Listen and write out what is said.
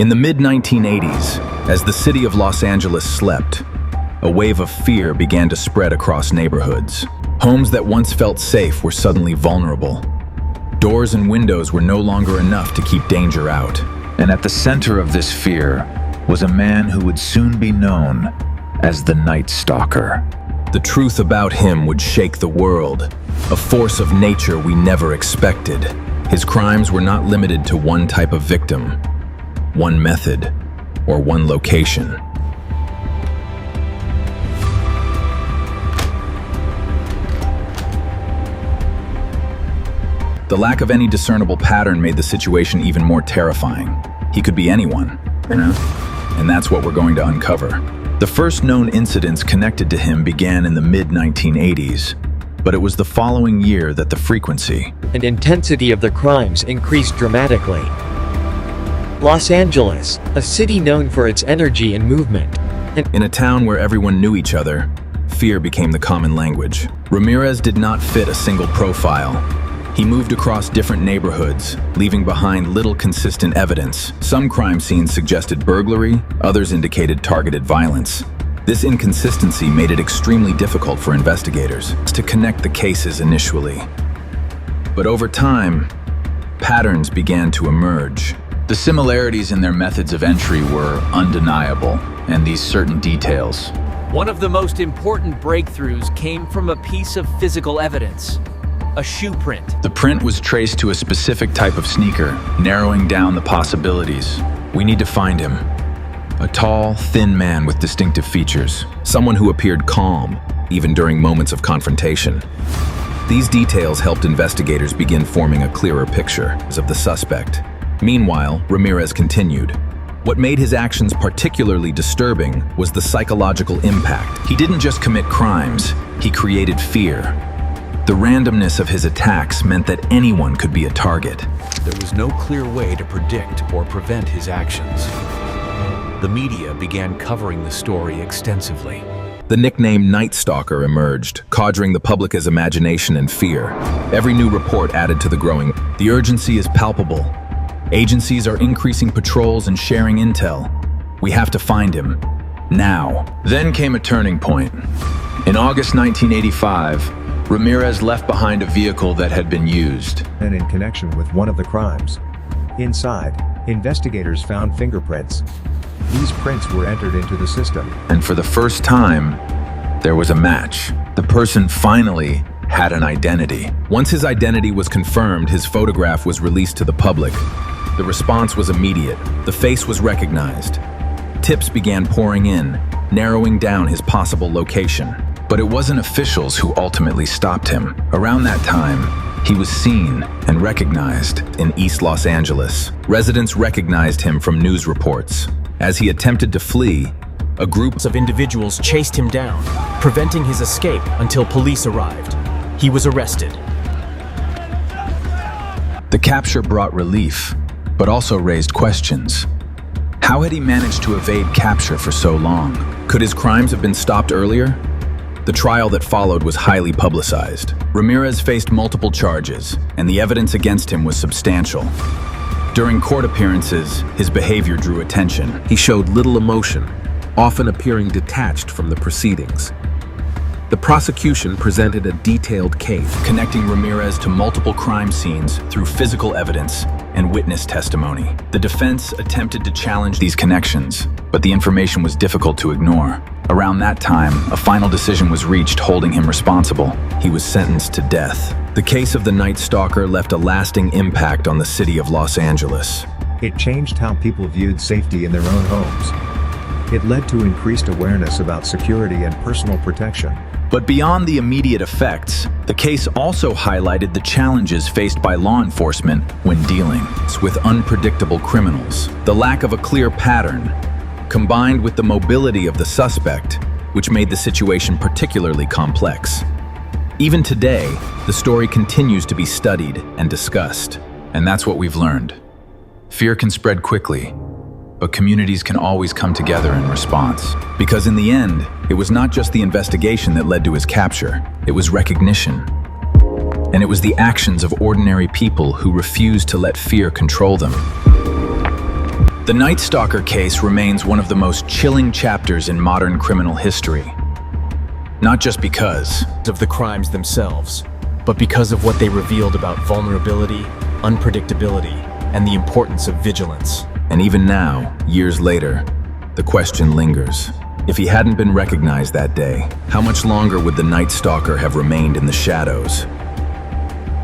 In the mid-1980s, as the city of Los Angeles slept, a wave of fear began to spread across neighborhoods. Homes that once felt safe were suddenly vulnerable. Doors and windows were no longer enough to keep danger out. And at the center of this fear was a man who would soon be known as the Night Stalker. The truth about him would shake the world, a force of nature we never expected. His crimes were not limited to one type of victim, one method, or one location. The lack of any discernible pattern made the situation even more terrifying. He could be anyone, and that's what we're going to uncover. The first known incidents connected to him began in the mid-1980s, but it was the following year that the frequency and intensity of the crimes increased dramatically. Los Angeles, a city known for its energy and movement. In a town where everyone knew each other, fear became the common language. Ramirez did not fit a single profile. He moved across different neighborhoods, leaving behind little consistent evidence. Some crime scenes suggested burglary, others indicated targeted violence. This inconsistency made it extremely difficult for investigators to connect the cases initially. But over time, patterns began to emerge. The similarities in their methods of entry were undeniable, and these certain details. One of the most important breakthroughs came from a piece of physical evidence. A shoe print. The print was traced to a specific type of sneaker, narrowing down the possibilities. We need to find him. A tall, thin man with distinctive features. Someone who appeared calm, even during moments of confrontation. These details helped investigators begin forming a clearer picture of the suspect. Meanwhile, Ramirez continued. What made his actions particularly disturbing was the psychological impact. He didn't just commit crimes, he created fear. The randomness of his attacks meant that anyone could be a target. There was no clear way to predict or prevent his actions. The media began covering the story extensively. The nickname Night Stalker emerged, conjuring the public's imagination and fear. Every new report added to the growing. The urgency is palpable. Agencies are increasing patrols and sharing intel. We have to find him. Now. Then came a turning point. In August 1985, Ramirez left behind a vehicle that had been used. And in connection with one of the crimes. Inside, investigators found fingerprints. These prints were entered into the system. And for the first time, there was a match. The person finally had an identity. Once his identity was confirmed, his photograph was released to the public. The response was immediate. The face was recognized. Tips began pouring in, narrowing down his possible location. But it wasn't officials who ultimately stopped him. Around that time, he was seen and recognized in East Los Angeles. Residents recognized him from news reports. As he attempted to flee, a group of individuals chased him down, preventing his escape until police arrived. He was arrested. The capture brought relief, but also raised questions. How had he managed to evade capture for so long? Could his crimes have been stopped earlier? The trial that followed was highly publicized. Ramirez faced multiple charges, and the evidence against him was substantial. During court appearances, his behavior drew attention. He showed little emotion, often appearing detached from the proceedings. The prosecution presented a detailed case, connecting Ramirez to multiple crime scenes through physical evidence and witness testimony. The defense attempted to challenge these connections, but the information was difficult to ignore. Around that time, a final decision was reached holding him responsible. He was sentenced to death. The case of the Night Stalker left a lasting impact on the city of Los Angeles. It changed how people viewed safety in their own homes. It led to increased awareness about security and personal protection. But beyond the immediate effects, the case also highlighted the challenges faced by law enforcement when dealing with unpredictable criminals. The lack of a clear pattern, combined with the mobility of the suspect, which made the situation particularly complex. Even today, the story continues to be studied and discussed, and that's what we've learned. Fear can spread quickly, but communities can always come together in response. Because in the end, it was not just the investigation that led to his capture, it was recognition. And it was the actions of ordinary people who refused to let fear control them. The Night Stalker case remains one of the most chilling chapters in modern criminal history. Not just because Of the crimes themselves, but because of what they revealed about vulnerability, unpredictability, and the importance of vigilance. And even now, years later, the question lingers. If he hadn't been recognized that day, how much longer would the Night Stalker have remained in the shadows?